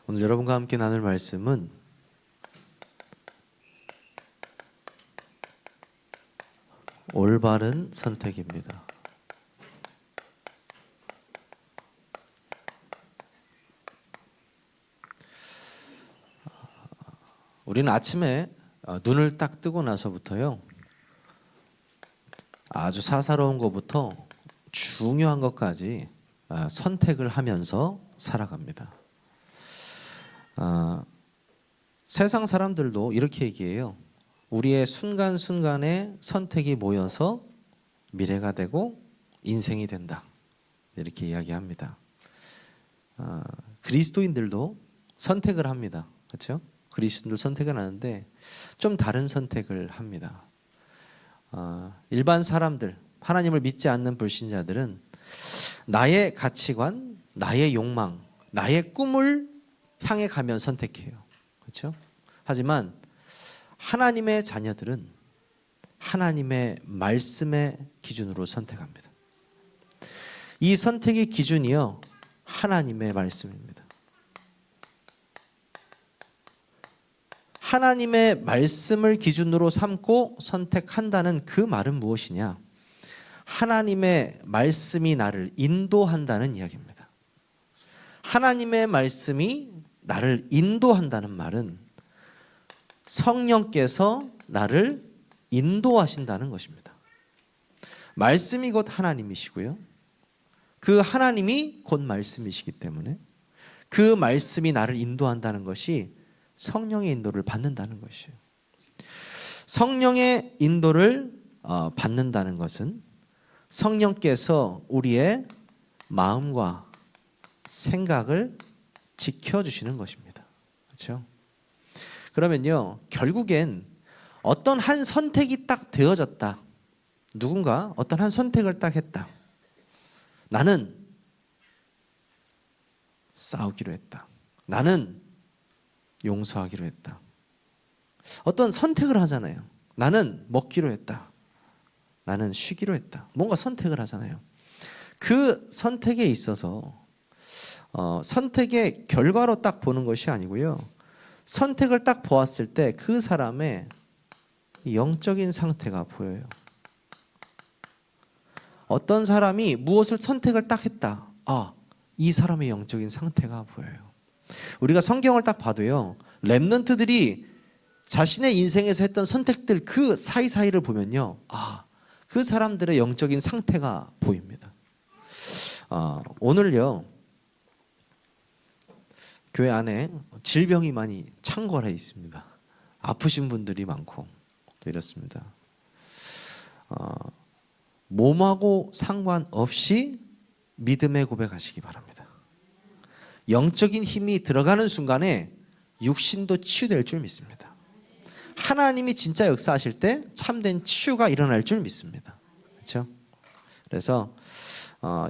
오늘 여러분과 함께 나눌 말씀은 올바른 선택입니다. 우리는 아침에 눈을 딱 뜨고 나서부터요, 아주 사사로운 것부터 중요한 것까지 선택을 하면서 살아갑니다. 세상 사람들도 이렇게 얘기해요. 우리의 순간순간의 선택이 모여서 미래가 되고 인생이 된다, 이렇게 이야기합니다. 그리스도인들도 선택을 합니다. 그렇죠? 그리스도인들 선택을 하는데 좀 다른 선택을 합니다. 일반 사람들, 하나님을 믿지 않는 불신자들은 나의 가치관, 나의 욕망, 나의 꿈을 향해 가면 선택해요. 그렇죠? 하지만 하나님의 자녀들은 하나님의 말씀의 기준으로 선택합니다. 이 선택의 기준이요, 하나님의 말씀입니다. 하나님의 말씀을 기준으로 삼고 선택한다는 그 말은 무엇이냐? 하나님의 말씀이 나를 인도한다는 이야기입니다. 하나님의 말씀이 나를 인도한다는 말은 성령께서 나를 인도하신다는 것입니다. 말씀이 곧 하나님이시고요, 그 하나님이 곧 말씀이시기 때문에 그 말씀이 나를 인도한다는 것이 성령의 인도를 받는다는 것이에요. 성령의 인도를 받는다는 것은 성령께서 우리의 마음과 생각을 지켜주시는 것입니다. 그렇죠? 그러면요, 결국엔 어떤 한 선택이 딱 되어졌다. 누군가 어떤 한 선택을 딱 했다. 나는 싸우기로 했다. 나는 용서하기로 했다. 어떤 선택을 하잖아요. 나는 먹기로 했다. 나는 쉬기로 했다. 뭔가 선택을 하잖아요. 그 선택에 있어서 선택의 결과로 딱 보는 것이 아니고요, 선택을 딱 보았을 때 그 사람의 영적인 상태가 보여요. 어떤 사람이 무엇을 선택을 딱 했다. 이 사람의 영적인 상태가 보여요. 우리가 성경을 딱 봐도요, 렘넌트들이 자신의 인생에서 했던 선택들 그 사이사이를 보면요, 그 사람들의 영적인 상태가 보입니다. 오늘요, 교회 안에 질병이 많이 창궐해 있습니다. 아프신 분들이 많고 또 이렇습니다. 몸하고 상관없이 믿음의 고백하시기 바랍니다. 영적인 힘이 들어가는 순간에 육신도 치유될 줄 믿습니다. 하나님이 진짜 역사하실 때 참된 치유가 일어날 줄 믿습니다. 그렇죠? 그래서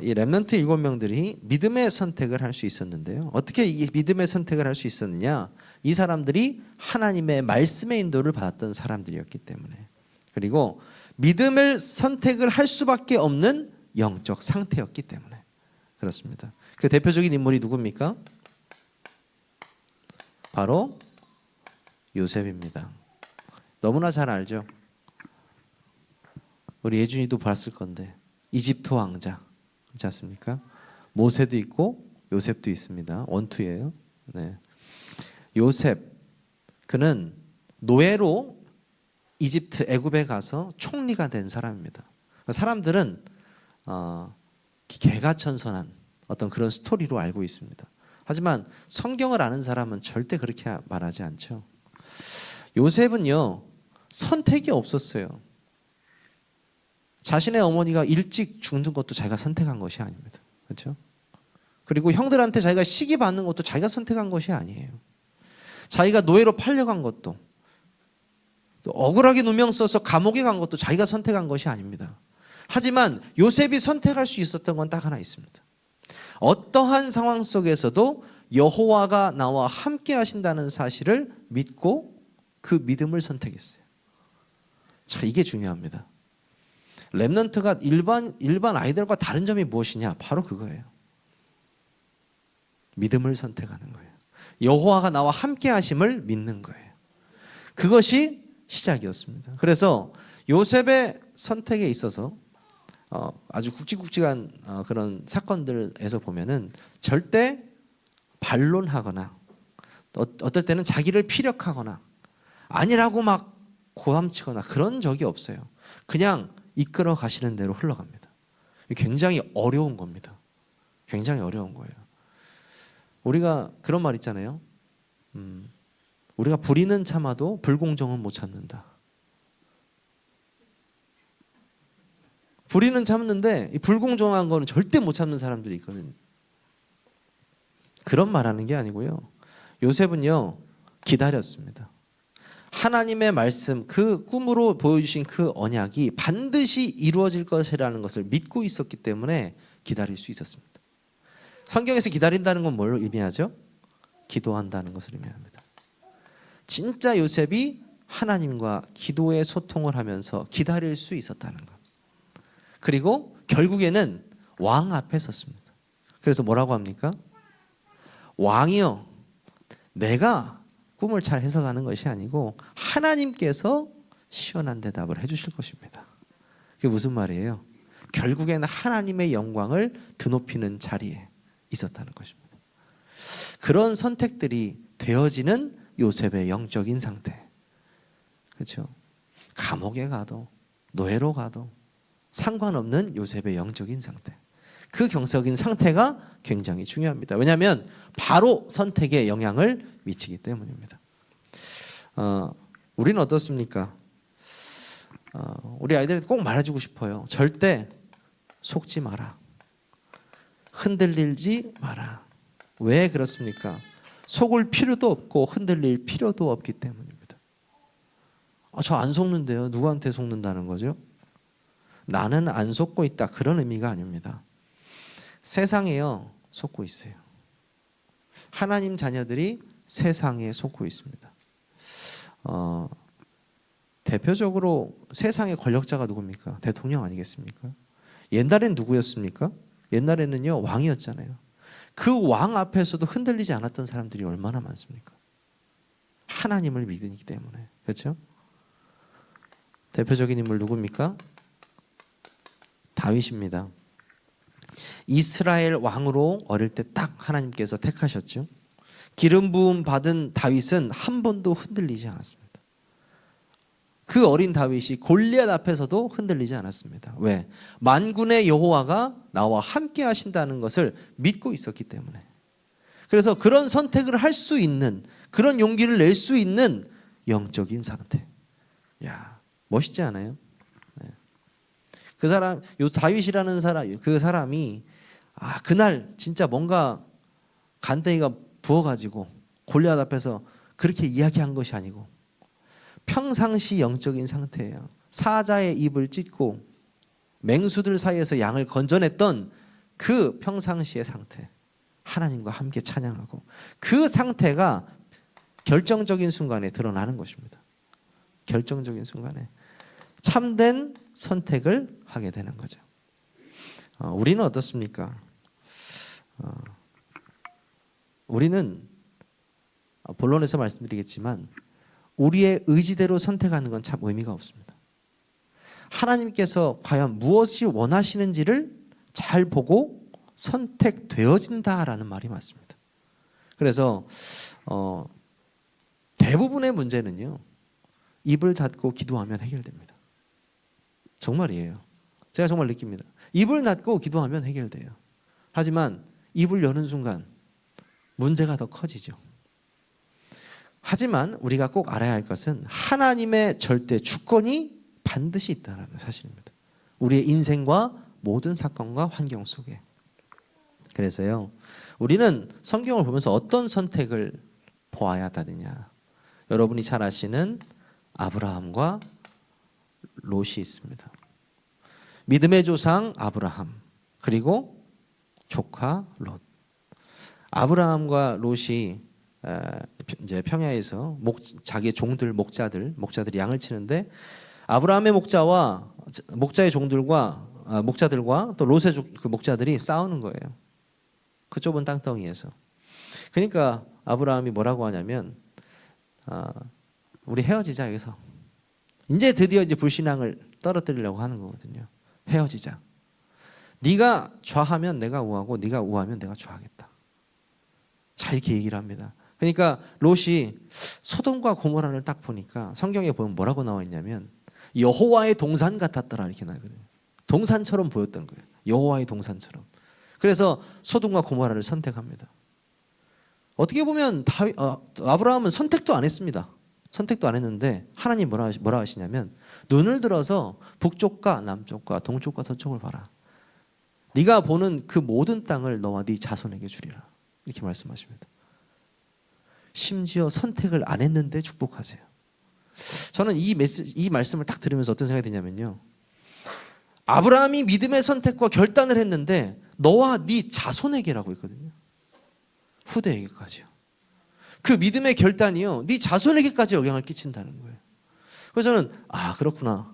이 렘넌트 7명들이 믿음의 선택을 할 수 있었는데요, 어떻게 이 믿음의 선택을 할 수 있었느냐? 이 사람들이 하나님의 말씀의 인도를 받았던 사람들이었기 때문에, 그리고 믿음을 선택을 할 수밖에 없는 영적 상태였기 때문에 그렇습니다. 그 대표적인 인물이 누굽니까? 바로 요셉입니다. 너무나 잘 알죠? 우리 예준이도 봤을 건데, 이집트 왕자, 그렇지 않습니까? 모세도 있고 요셉도 있습니다. 원투예요. 네. 요셉, 그는 노예로 이집트 애굽에 가서 총리가 된 사람입니다. 사람들은 개가천선한 어떤 그런 스토리로 알고 있습니다. 하지만 성경을 아는 사람은 절대 그렇게 말하지 않죠. 요셉은요, 선택이 없었어요. 자신의 어머니가 일찍 죽는 것도 자기가 선택한 것이 아닙니다. 그렇죠? 그리고 형들한테 자기가 시기 받는 것도 자기가 선택한 것이 아니에요. 자기가 노예로 팔려간 것도, 또 억울하게 누명 써서 감옥에 간 것도 자기가 선택한 것이 아닙니다. 하지만 요셉이 선택할 수 있었던 건 딱 하나 있습니다. 어떠한 상황 속에서도 여호와가 나와 함께 하신다는 사실을 믿고 그 믿음을 선택했어요. 자, 이게 중요합니다. 렘넌트가 일반 아이들과 다른 점이 무엇이냐? 바로 그거예요. 믿음을 선택하는 거예요. 여호와가 나와 함께 하심을 믿는 거예요. 그것이 시작이었습니다. 그래서 요셉의 선택에 있어서 아주 굵직굵직한 그런 사건들에서 보면은 절대 반론하거나 어떨 때는 자기를 피력하거나 아니라고 막 고함치거나 그런 적이 없어요. 그냥 이끌어 가시는 대로 흘러갑니다. 굉장히 어려운 겁니다. 굉장히 어려운 거예요. 우리가 그런 말 있잖아요. 우리가 불의는 참아도 불공정은 못 참는다. 불의는 참는데 이 불공정한 거는 절대 못 참는 사람들이 있거든요. 그런 말하는 게 아니고요. 요셉은요 기다렸습니다. 하나님의 말씀, 그 꿈으로 보여주신 그 언약이 반드시 이루어질 것이라는 것을 믿고 있었기 때문에 기다릴 수 있었습니다. 성경에서 기다린다는 건 뭘 의미하죠? 기도한다는 것을 의미합니다. 진짜 요셉이 하나님과 기도의 소통을 하면서 기다릴 수 있었다는 것. 그리고 결국에는 왕 앞에 섰습니다. 그래서 뭐라고 합니까? 왕이여, 내가 꿈을 잘 해석하는 것이 아니고 하나님께서 시원한 대답을 해주실 것입니다. 그게 무슨 말이에요? 결국에는 하나님의 영광을 드높이는 자리에 있었다는 것입니다. 그런 선택들이 되어지는 요셉의 영적인 상태. 그렇죠? 감옥에 가도 노예로 가도 상관없는 요셉의 영적인 상태. 그 경적인 상태가 굉장히 중요합니다. 왜냐하면 바로 선택에 영향을 미치기 때문입니다. 우리는 어떻습니까? 우리 아이들한테 꼭 말해주고 싶어요. 절대 속지 마라. 흔들리지 마라. 왜 그렇습니까? 속을 필요도 없고 흔들릴 필요도 없기 때문입니다. 저 안 속는데요. 누구한테 속는다는 거죠? 나는 안 속고 있다. 그런 의미가 아닙니다. 세상에요 속고 있어요. 하나님 자녀들이 세상에 속고 있습니다. 대표적으로 세상의 권력자가 누굽니까? 대통령 아니겠습니까? 옛날엔 누구였습니까? 옛날에는요 왕이었잖아요. 그 왕 앞에서도 흔들리지 않았던 사람들이 얼마나 많습니까? 하나님을 믿으기 때문에. 그렇죠? 대표적인 인물 누굽니까? 다윗입니다. 이스라엘 왕으로 어릴 때 딱 하나님께서 택하셨죠. 기름 부음 받은 다윗은 한 번도 흔들리지 않았습니다. 그 어린 다윗이 골리앗 앞에서도 흔들리지 않았습니다. 왜? 만군의 여호와가 나와 함께 하신다는 것을 믿고 있었기 때문에. 그래서 그런 선택을 할 수 있는, 그런 용기를 낼 수 있는 영적인 상태. 야, 멋있지 않아요? 네. 그 사람, 요 다윗이라는 사람, 그 사람이 그날 진짜 뭔가 간땡이가 부어가지고 골리앗 앞에서 그렇게 이야기한 것이 아니고 평상시 영적인 상태예요. 사자의 입을 찢고 맹수들 사이에서 양을 건져냈던 그 평상시의 상태. 하나님과 함께 찬양하고 그 상태가 결정적인 순간에 드러나는 것입니다. 결정적인 순간에 참된 선택을 하게 되는 거죠. 우리는 어떻습니까? 우리는 본론에서 말씀드리겠지만 우리의 의지대로 선택하는 건 참 의미가 없습니다. 하나님께서 과연 무엇이 원하시는지를 잘 보고 선택되어진다라는 말이 맞습니다. 그래서 대부분의 문제는요, 입을 닫고 기도하면 해결됩니다. 정말이에요. 제가 정말 느낍니다. 입을 닫고 기도하면 해결돼요. 하지만 입을 여는 순간 문제가 더 커지죠. 하지만 우리가 꼭 알아야 할 것은 하나님의 절대 주권이 반드시 있다는 사실입니다. 우리의 인생과 모든 사건과 환경 속에. 그래서요, 우리는 성경을 보면서 어떤 선택을 보아야 하느냐. 여러분이 잘 아시는 아브라함과 롯이 있습니다. 믿음의 조상 아브라함, 그리고 조카 롯. 아브라함과 롯이 이제 평야에서 자기의 종들, 목자들이 양을 치는데 아브라함의 목자의 종들과 목자들과 또 롯의 그 목자들이 싸우는 거예요. 그 좁은 땅덩이에서. 그러니까 아브라함이 뭐라고 하냐면 우리 헤어지자 여기서. 이제 드디어 이제 불신앙을 떨어뜨리려고 하는 거거든요. 헤어지자. 네가 좌하면 내가 우하고 네가 우하면 내가 좌하겠다. 자, 이렇게 얘기를 합니다. 그러니까 롯이 소돔과 고모라를 딱 보니까 성경에 보면 뭐라고 나와 있냐면 여호와의 동산 같았더라 이렇게 나거든요. 동산처럼 보였던 거예요. 여호와의 동산처럼. 그래서 소돔과 고모라를 선택합니다. 어떻게 보면 아브라함은 선택도 안 했습니다. 선택도 안 했는데 하나님 뭐라 하시냐면 눈을 들어서 북쪽과 남쪽과 동쪽과 서쪽을 봐라. 네가 보는 그 모든 땅을 너와 네 자손에게 주리라. 이렇게 말씀하십니다. 심지어 선택을 안 했는데 축복하세요. 저는 이 말씀을 딱 들으면서 어떤 생각이 드냐면요. 아브라함이 믿음의 선택과 결단을 했는데 너와 네 자손에게라고 있거든요. 후대에게까지요. 그 믿음의 결단이요. 네 자손에게까지 영향을 끼친다는 거예요. 그래서 저는 그렇구나.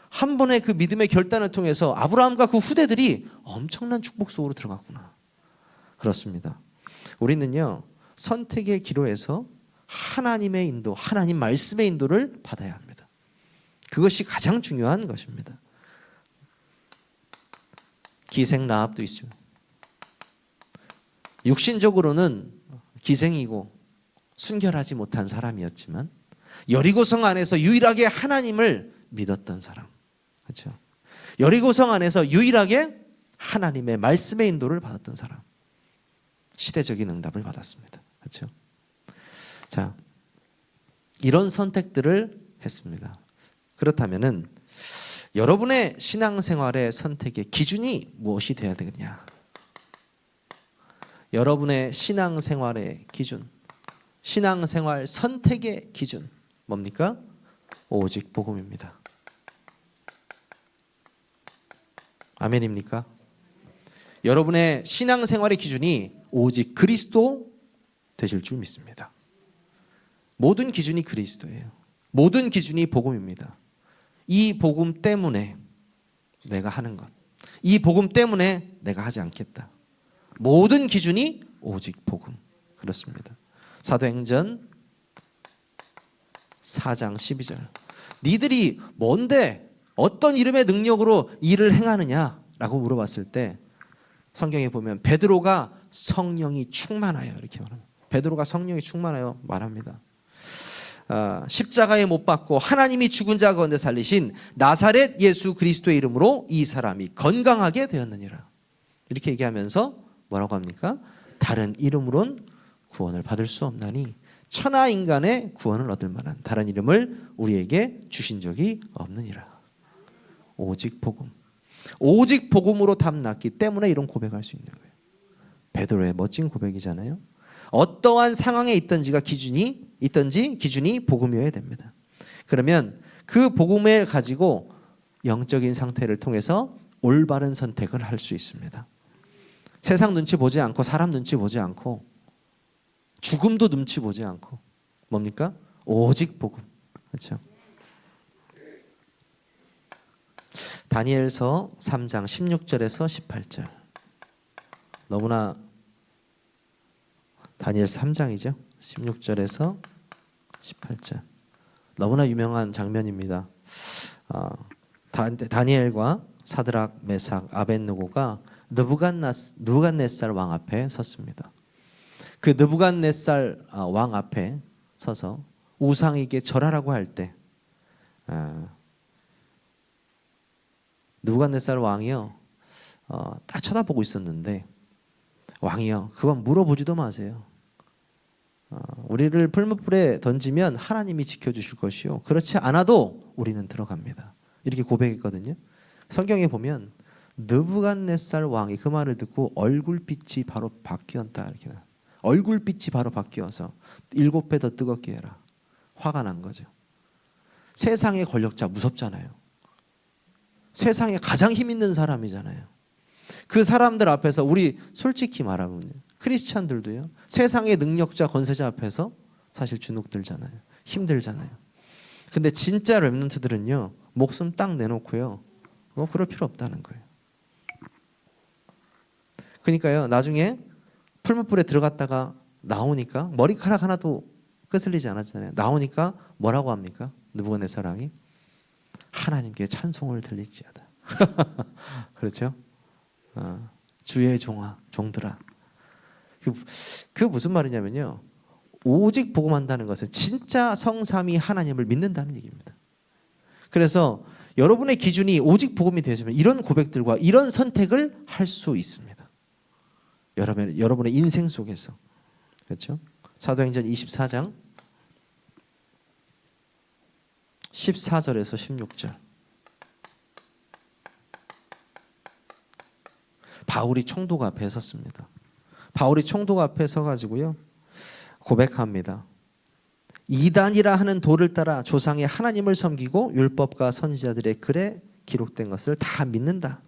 한 번의 그 믿음의 결단을 통해서 아브라함과 그 후대들이 엄청난 축복 속으로 들어갔구나. 그렇습니다. 우리는요. 선택의 기로에서 하나님의 인도, 하나님 말씀의 인도를 받아야 합니다. 그것이 가장 중요한 것입니다. 기생 라합도 있어요. 육신적으로는 기생이고 순결하지 못한 사람이었지만 여리고성 안에서 유일하게 하나님을 믿었던 사람. 그렇죠? 여리고성 안에서 유일하게 하나님의 말씀의 인도를 받았던 사람. 시대적인 응답을 받았습니다. 그렇죠? 자, 이런 선택들을 했습니다. 그렇다면은 여러분의 신앙생활의 선택의 기준이 무엇이 되어야 되겠냐? 여러분의 신앙생활의 기준, 신앙생활 선택의 기준 뭡니까? 오직 복음입니다. 아멘입니까? 여러분의 신앙생활의 기준이 오직 그리스도 되실 줄 믿습니다. 모든 기준이 그리스도예요. 모든 기준이 복음입니다. 이 복음 때문에 내가 하는 것, 이 복음 때문에 내가 하지 않겠다. 모든 기준이 오직 복음. 그렇습니다. 사도행전 4장 12절. 니들이 뭔데 어떤 이름의 능력으로 일을 행하느냐라고 물어봤을 때 성경에 보면 베드로가 성령이 충만하여 이렇게 말합니다. 베드로가 성령이 충만하여 말합니다. 십자가에 못 박고 하나님이 죽은 자 가운데 살리신 나사렛 예수 그리스도의 이름으로 이 사람이 건강하게 되었느니라. 이렇게 얘기하면서 뭐라고 합니까? 다른 이름으론 구원을 받을 수 없나니 천하 인간의 구원을 얻을 만한 다른 이름을 우리에게 주신 적이 없느니라. 오직 복음. 오직 복음으로 답났기 때문에 이런 고백할 수 있는 거예요. 베드로의 멋진 고백이잖아요. 어떠한 상황에 있든지 기준이 복음이어야 됩니다. 그러면 그 복음을 가지고 영적인 상태를 통해서 올바른 선택을 할 수 있습니다. 세상 눈치 보지 않고 사람 눈치 보지 않고 죽음도 눈치 보지 않고 뭡니까? 오직 복음. 그렇죠? 다니엘서 3장 16절에서 18절. 너무나 다니엘 3장이죠. 16절에서 18절. 너무나 유명한 장면입니다. 다니엘과 사드락, 메삭, 아벳느고가 느부갓네살 왕 앞에 섰습니다. 그 느부갓네살 왕 앞에 서서 우상에게 절하라고 할 때 느부갓네살 왕이요 딱 쳐다보고 있었는데 왕이요 그건 물어보지도 마세요. 우리를 풀무불에 던지면 하나님이 지켜주실 것이요 그렇지 않아도 우리는 들어갑니다. 이렇게 고백했거든요. 성경에 보면 느부갓네살 왕이 그 말을 듣고 얼굴빛이 바로 바뀌었다. 이렇게 얼굴빛이 바로 바뀌어서 7배 더 뜨겁게 해라. 화가 난 거죠. 세상의 권력자 무섭잖아요. 세상에 가장 힘 있는 사람이잖아요. 그 사람들 앞에서 우리 솔직히 말하면 크리스찬들도요. 세상의 능력자 권세자 앞에서 사실 주눅들잖아요. 힘들잖아요. 근데 진짜 렘넌트들은요. 목숨 딱 내놓고요. 그럴 필요 없다는 거예요. 그러니까요. 나중에 풀무불에 들어갔다가 나오니까 머리카락 하나도 끄슬리지 않았잖아요. 나오니까 뭐라고 합니까? 느부갓네살 왕이 하나님께 찬송을 들릴지어다. 그렇죠? 주의 종들아. 그 무슨 말이냐면요. 오직 복음한다는 것은 진짜 성삼위 하나님을 믿는다는 얘기입니다. 그래서 여러분의 기준이 오직 복음이 되시면 이런 고백들과 이런 선택을 할 수 있습니다. 여러분의 인생 속에서. 그렇죠? 사도행전 24장 14절에서 16절. 바울이 총독 앞에 섰습니다. 바울이 총독 앞에 서가지고요 고백합니다. 이단이라 하는 도를 따라 조상의 하나님을 섬기고 율법과 선지자들의 글에 기록된 것을 다 믿는다.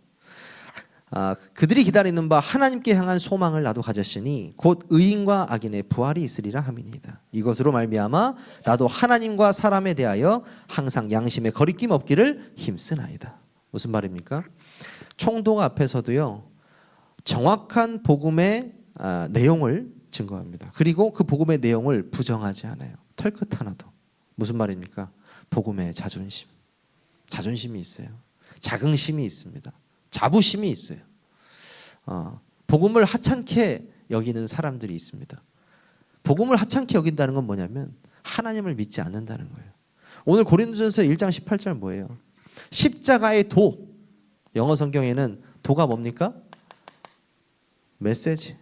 그들이 기다리는 바 하나님께 향한 소망을 나도 가졌으니 곧 의인과 악인의 부활이 있으리라 함이니이다. 이것으로 말미암아 나도 하나님과 사람에 대하여 항상 양심에 거리낌 없기를 힘쓰나이다. 무슨 말입니까? 총독 앞에서도요 정확한 복음의 내용을 증거합니다. 그리고 그 복음의 내용을 부정하지 않아요. 털끝 하나도. 무슨 말입니까? 복음의 자존심이 있어요. 자긍심이 있습니다. 자부심이 있어요. 복음을 하찮게 여기는 사람들이 있습니다. 복음을 하찮게 여긴다는 건 뭐냐면 하나님을 믿지 않는다는 거예요. 오늘 고린도전서 1장 18절 뭐예요? 십자가의 도. 영어 성경에는 도가 뭡니까? 메시지.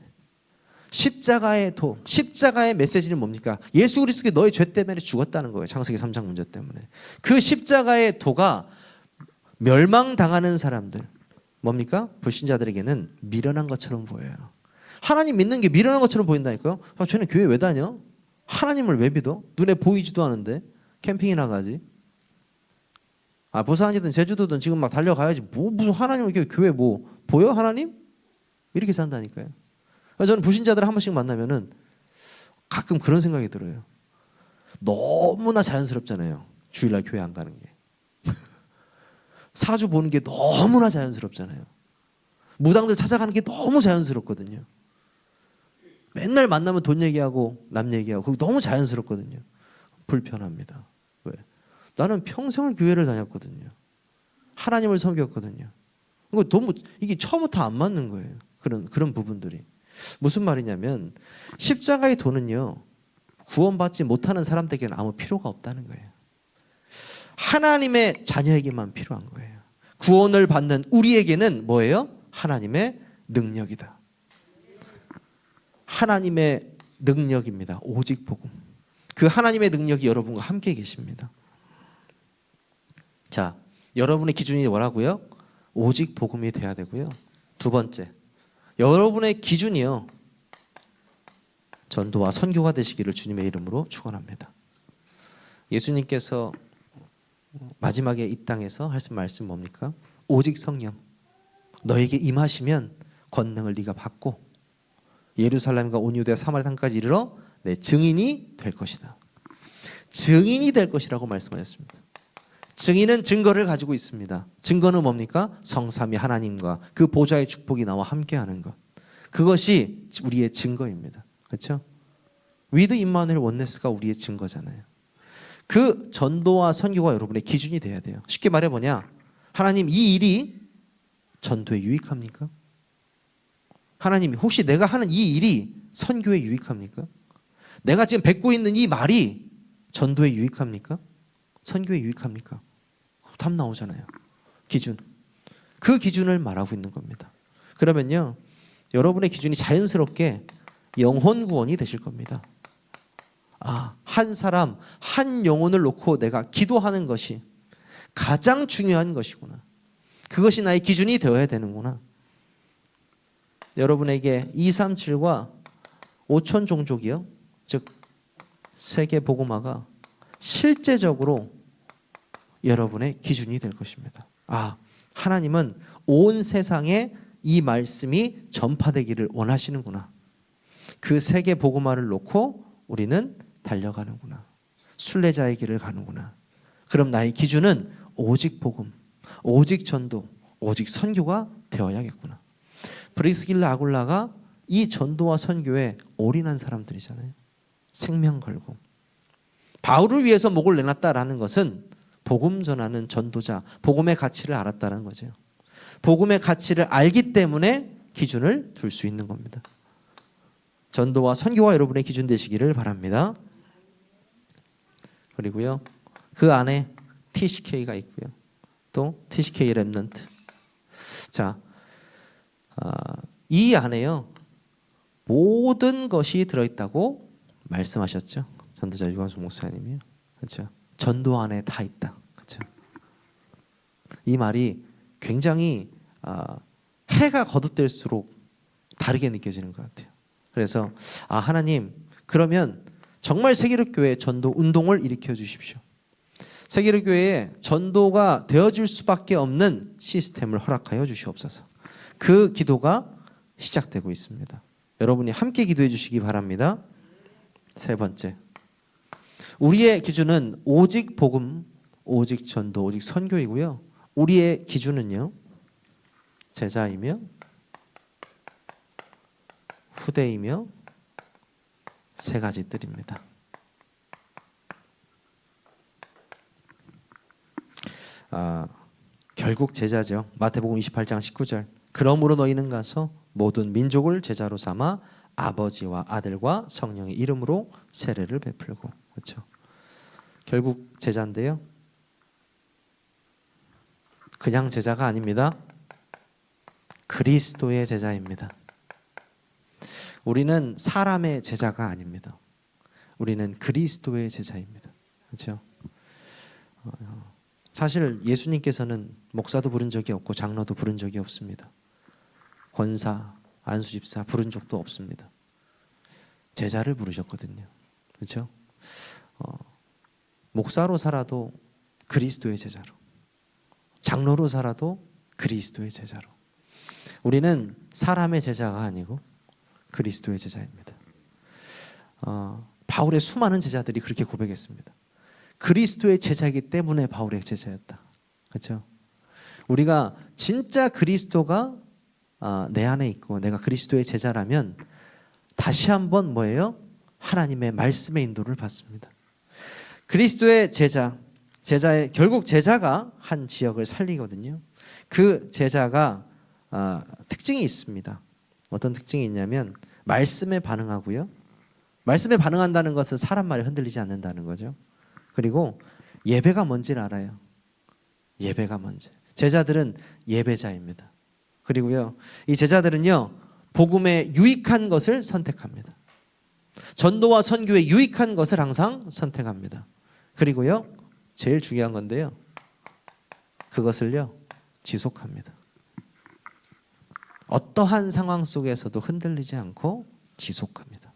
십자가의 도. 십자가의 메시지는 뭡니까? 예수 그리스도께 너의 죄 때문에 죽었다는 거예요. 창세기 3장 문제 때문에. 그 십자가의 도가 멸망당하는 사람들 뭡니까? 불신자들에게는 미련한 것처럼 보여요. 하나님 믿는 게 미련한 것처럼 보인다니까요. 쟤는 교회 왜 다녀? 하나님을 왜 믿어? 눈에 보이지도 않은데 캠핑이나 가지. 부산이든 제주도든 지금 막 달려가야지. 무슨 하나님을 교회 뭐 보여? 하나님? 이렇게 산다니까요. 저는 불신자들 한 번씩 만나면은 가끔 그런 생각이 들어요. 너무나 자연스럽잖아요. 주일날 교회 안 가는 게. 사주 보는 게 너무나 자연스럽잖아요. 무당들 찾아가는 게 너무 자연스럽거든요. 맨날 만나면 돈 얘기하고 남 얘기하고 그거 너무 자연스럽거든요. 불편합니다. 왜? 나는 평생을 교회를 다녔거든요. 하나님을 섬겼거든요. 이게 처음부터 안 맞는 거예요. 그런 부분들이. 무슨 말이냐면 십자가의 도는요 구원받지 못하는 사람들에게는 아무 필요가 없다는 거예요. 하나님의 자녀에게만 필요한 거예요. 구원을 받는 우리에게는 뭐예요? 하나님의 능력이다. 하나님의 능력입니다. 오직 복음. 그 하나님의 능력이 여러분과 함께 계십니다. 자, 여러분의 기준이 뭐라고요? 오직 복음이 돼야 되고요. 두 번째, 여러분의 기준이요 전도와 선교가 되시기를 주님의 이름으로 축원합니다. 예수님께서 마지막에 이 땅에서 하신 말씀 뭡니까? 오직 성령 너에게 임하시면 권능을 네가 받고 예루살렘과 온 유대와 사마리아 땅까지 이르러 내 증인이 될 것이다. 증인이 될 것이라고 말씀하셨습니다. 증인은 증거를 가지고 있습니다. 증거는 뭡니까? 성삼위 하나님과 그 보좌의 축복이 나와 함께하는 것. 그것이 우리의 증거입니다. 그렇죠? 위드 임마누엘 원네스가 우리의 증거잖아요. 그 전도와 선교가 여러분의 기준이 돼야 돼요. 쉽게 말해보냐? 하나님 이 일이 전도에 유익합니까? 하나님 혹시 내가 하는 이 일이 선교에 유익합니까? 내가 지금 뱉고 있는 이 말이 전도에 유익합니까? 선교에 유익합니까? 답 나오잖아요. 기준. 그 기준을 말하고 있는 겁니다. 그러면요 여러분의 기준이 자연스럽게 영혼 구원이 되실 겁니다. 한 사람, 한 영혼을 놓고 내가 기도하는 것이 가장 중요한 것이구나. 그것이 나의 기준이 되어야 되는구나. 여러분에게 237과 5천 종족이요, 즉 세계 복음화가 실제적으로 여러분의 기준이 될 것입니다. 하나님은 온 세상에 이 말씀이 전파되기를 원하시는구나. 그 세계 복음화를 놓고 우리는 달려가는구나. 순례자의 길을 가는구나. 그럼 나의 기준은 오직 복음, 오직 전도, 오직 선교가 되어야겠구나. 브리스길라 아굴라가 이 전도와 선교에 올인한 사람들이잖아요. 생명 걸고. 바울을 위해서 목을 내놨다라는 것은 복음 전하는 전도자, 복음의 가치를 알았다는 거죠. 복음의 가치를 알기 때문에 기준을 둘 수 있는 겁니다. 전도와 선교가 여러분의 기준 되시기를 바랍니다. 그리고요, 그 안에 TCK가 있고요. 또 TCK 랩넌트. 자, 이 안에요 모든 것이 들어있다고 말씀하셨죠. 전도자 유광수 목사님이요. 그렇죠. 전도 안에 다 있다. 그렇죠. 이 말이 굉장히 해가 거듭될수록 다르게 느껴지는 것 같아요. 그래서 하나님, 그러면 정말 세계력교회 전도 운동을 일으켜 주십시오. 세계력교회에 전도가 되어질 수밖에 없는 시스템을 허락하여 주시옵소서. 그 기도가 시작되고 있습니다. 여러분이 함께 기도해 주시기 바랍니다. 세 번째, 우리의 기준은 오직 복음, 오직 전도, 오직 선교이고요. 우리의 기준은요, 제자이며 후대이며 세 가지 뜰입니다. 결국 제자죠. 마태복음 28장 19절. 그러므로 너희는 가서 모든 민족을 제자로 삼아 아버지와 아들과 성령의 이름으로 세례를 베풀고. 그렇죠. 결국 제자인데요. 그냥 제자가 아닙니다. 그리스도의 제자입니다. 우리는 사람의 제자가 아닙니다. 우리는 그리스도의 제자입니다. 그렇죠? 사실 예수님께서는 목사도 부른 적이 없고 장로도 부른 적이 없습니다. 권사, 안수집사 부른 적도 없습니다. 제자를 부르셨거든요. 그렇죠? 목사로 살아도 그리스도의 제자로, 장로로 살아도 그리스도의 제자로. 우리는 사람의 제자가 아니고 그리스도의 제자입니다. 바울의 수많은 제자들이 그렇게 고백했습니다. 그리스도의 제자이기 때문에 바울의 제자였다. 그렇죠? 우리가 진짜 그리스도가 내 안에 있고 내가 그리스도의 제자라면 다시 한번 뭐예요? 하나님의 말씀의 인도를 받습니다. 그리스도의 제자의 결국 제자가 한 지역을 살리거든요. 그 제자가 특징이 있습니다. 어떤 특징이 있냐면 말씀에 반응하고요. 말씀에 반응한다는 것은 사람 말에 흔들리지 않는다는 거죠. 그리고 예배가 뭔지를 알아요. 예배가 뭔지. 제자들은 예배자입니다. 그리고요, 이 제자들은요, 복음에 유익한 것을 선택합니다. 전도와 선교에 유익한 것을 항상 선택합니다. 그리고요, 제일 중요한 건데요, 그것을요, 지속합니다. 어떠한 상황 속에서도 흔들리지 않고 지속합니다.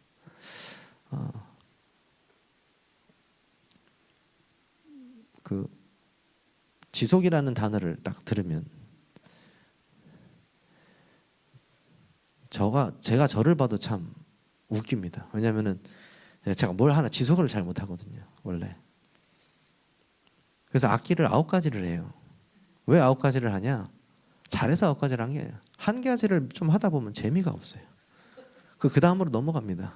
그 지속이라는 단어를 딱 들으면 제가 저를 봐도 참 웃깁니다. 왜냐하면은 제가 뭘 하나 지속을 잘 못하거든요, 원래. 그래서 악기를 9가지를 해요. 왜 9가지를 하냐? 잘해서 9가지를 한 게 아니라 한 가지를 좀 하다 보면 재미가 없어요. 그 다음으로 넘어갑니다.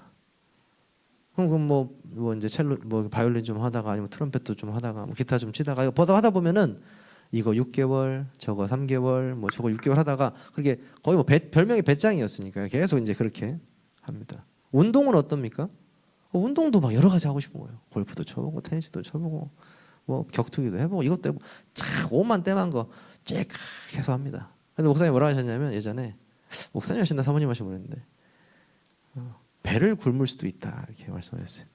그럼 뭐 이제 첼로, 뭐 바이올린 좀 하다가 아니면 트럼펫도 좀 하다가 뭐 기타 좀 치다가 이거 보다 하다 보면은 이거 6개월, 저거 3개월, 뭐 저거 6개월 하다가 그게 거의 뭐 별명이 배짱이었으니까요. 계속 이제 그렇게 합니다. 운동은 어떻습니까? 운동도 막 여러 가지 하고 싶은 거예요. 골프도 쳐보고 테니스도 쳐보고 뭐 격투기도 해보고 이것도 해보고 참 오만 땜한 거 쭉 계속 합니다. 그래서 목사님이 뭐라 하셨냐면 예전에 목사님 하신다 사모님 하시고 그랬는데 배를 굶을 수도 있다 이렇게 말씀하셨어요.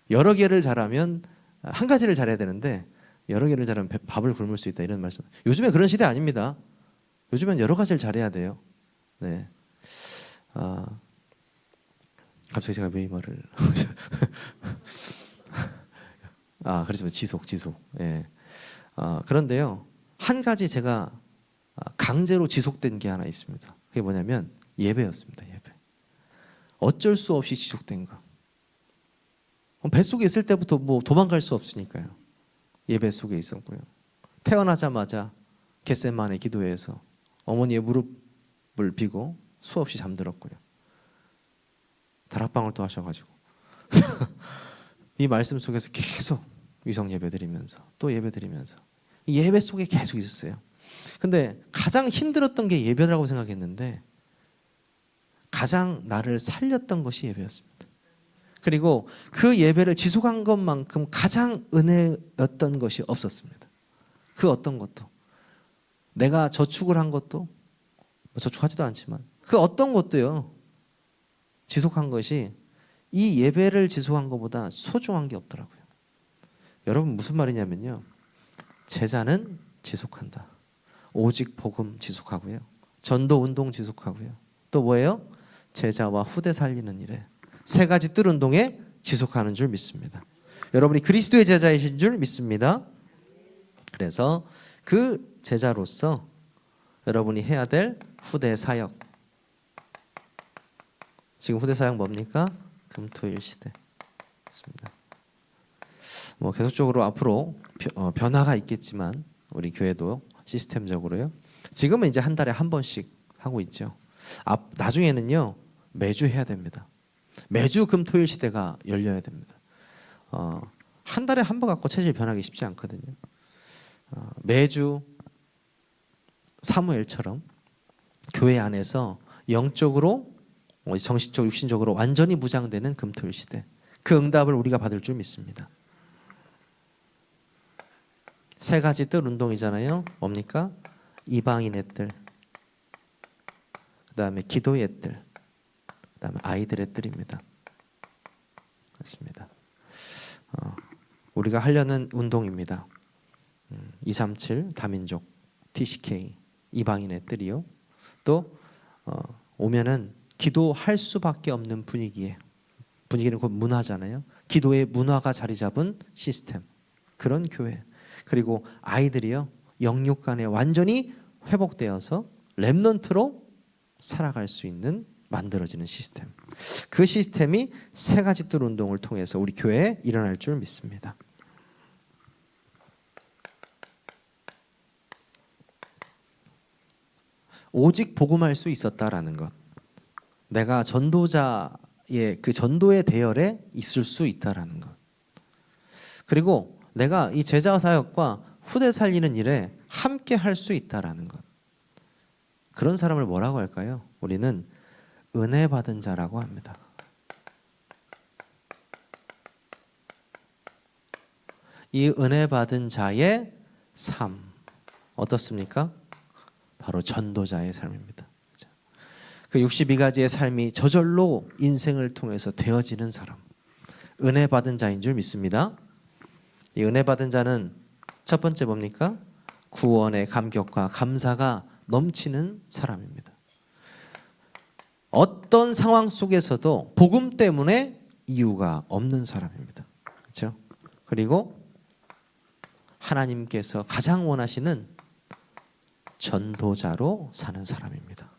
여러 개를 잘하면 한 가지를 잘해야 되는데 여러 개를 잘하면 밥을 굶을 수 있다 이런 말씀. 요즘에 그런 시대 아닙니다. 요즘엔 여러 가지를 잘해야 돼요. 네. 갑자기 제가 왜 이 말을 그렇지만 지속. 예. 그런데요, 한 가지 제가 강제로 지속된 게 하나 있습니다. 그게 뭐냐면 예배였습니다. 예배. 어쩔 수 없이 지속된 거. 뱃속에 있을 때부터 뭐 도망갈 수 없으니까요. 예배 속에 있었고요. 태어나자마자 겟세마네 기도회에서 어머니의 무릎을 비고 수없이 잠들었고요. 다락방을 또 하셔가지고 이 말씀 속에서 계속 위성 예배 드리면서 또 예배 드리면서 이 예배 속에 계속 있었어요. 근데 가장 힘들었던 게 예배라고 생각했는데 가장 나를 살렸던 것이 예배였습니다. 그리고 그 예배를 지속한 것만큼 가장 은혜였던 것이 없었습니다. 그 어떤 것도 내가 저축을 한 것도 저축하지도 않지만 그 어떤 것도요 지속한 것이 이 예배를 지속한 것보다 소중한 게 없더라고요. 여러분 무슨 말이냐면요, 제자는 지속한다. 오직 복음 지속하고요, 전도 운동 지속하고요, 또 뭐예요? 제자와 후대 살리는 일에 세 가지 뜰 운동에 지속하는 줄 믿습니다. 여러분이 그리스도의 제자이신 줄 믿습니다. 그래서 그 제자로서 여러분이 해야 될 후대 사역, 지금 후대 사역 뭡니까? 금토일 시대 있습니다. 뭐 계속적으로 앞으로 변화가 있겠지만 우리 교회도 시스템적으로요. 지금은 이제 한 달에 한 번씩 하고 있죠. 나중에는요 매주 해야 됩니다. 매주 금토일 시대가 열려야 됩니다. 한 달에 한 번 갖고 체질 변하기 쉽지 않거든요. 매주 사무엘처럼 교회 안에서 영적으로 정신적 육신적으로 완전히 무장되는 금토일 시대, 그 응답을 우리가 받을 줄 믿습니다. 세 가지 뜰 운동이잖아요. 뭡니까? 이방인의 뜰, 그 다음에 기도의 뜰, 그 다음에 아이들의 뜰입니다. 맞습니다. 우리가 하려는 운동입니다. 237 다민족 TCK 이방인의 뜰이요. 또 오면은 기도할 수밖에 없는 분위기는 곧 문화잖아요. 기도의 문화가 자리 잡은 시스템, 그런 교회. 그리고 아이들이요 영육 간에 완전히 회복되어서 렘넌트로 살아갈 수 있는 만들어지는 시스템. 그 시스템이 세 가지 뜰 운동을 통해서 우리 교회에 일어날 줄 믿습니다. 오직 복음할 수 있었다라는 것, 내가 전도자의 그 전도의 대열에 있을 수 있다라는 것, 그리고 내가 이 제자 사역과 후대 살리는 일에 함께 할 수 있다라는 것, 그런 사람을 뭐라고 할까요? 우리는 은혜 받은 자라고 합니다. 이 은혜 받은 자의 삶 어떻습니까? 바로 전도자의 삶입니다. 그 62가지의 삶이 저절로 인생을 통해서 되어지는 사람, 은혜 받은 자인 줄 믿습니다. 이 은혜 받은 자는 첫 번째 뭡니까? 구원의 감격과 감사가 넘치는 사람입니다. 어떤 상황 속에서도 복음 때문에 이유가 없는 사람입니다. 그렇죠? 그리고 하나님께서 가장 원하시는 전도자로 사는 사람입니다.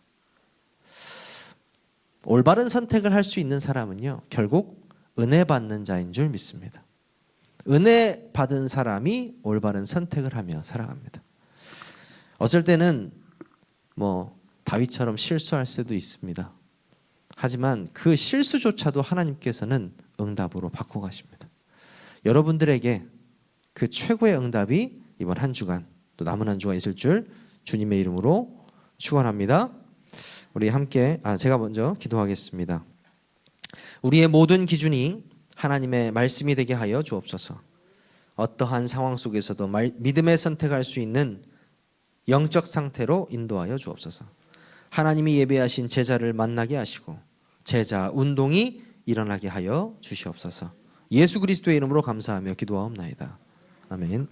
올바른 선택을 할 수 있는 사람은요, 결국 은혜 받는 자인 줄 믿습니다. 은혜 받은 사람이 올바른 선택을 하며 살아갑니다. 어쩔 때는 다윗처럼 실수할 수도 있습니다. 하지만 그 실수조차도 하나님께서는 응답으로 바꿔가십니다. 여러분들에게 그 최고의 응답이 이번 한 주간, 또 남은 한 주간 있을 줄 주님의 이름으로 축원합니다. 우리 함께 제가 먼저 기도하겠습니다. 우리의 모든 기준이 하나님의 말씀이 되게 하여 주옵소서. 어떠한 상황 속에서도 믿음의 선택할 수 있는 영적 상태로 인도하여 주옵소서. 하나님이 예배하신 제자를 만나게 하시고 제자 운동이 일어나게 하여 주시옵소서. 예수 그리스도의 이름으로 감사하며 기도하옵나이다. 아멘.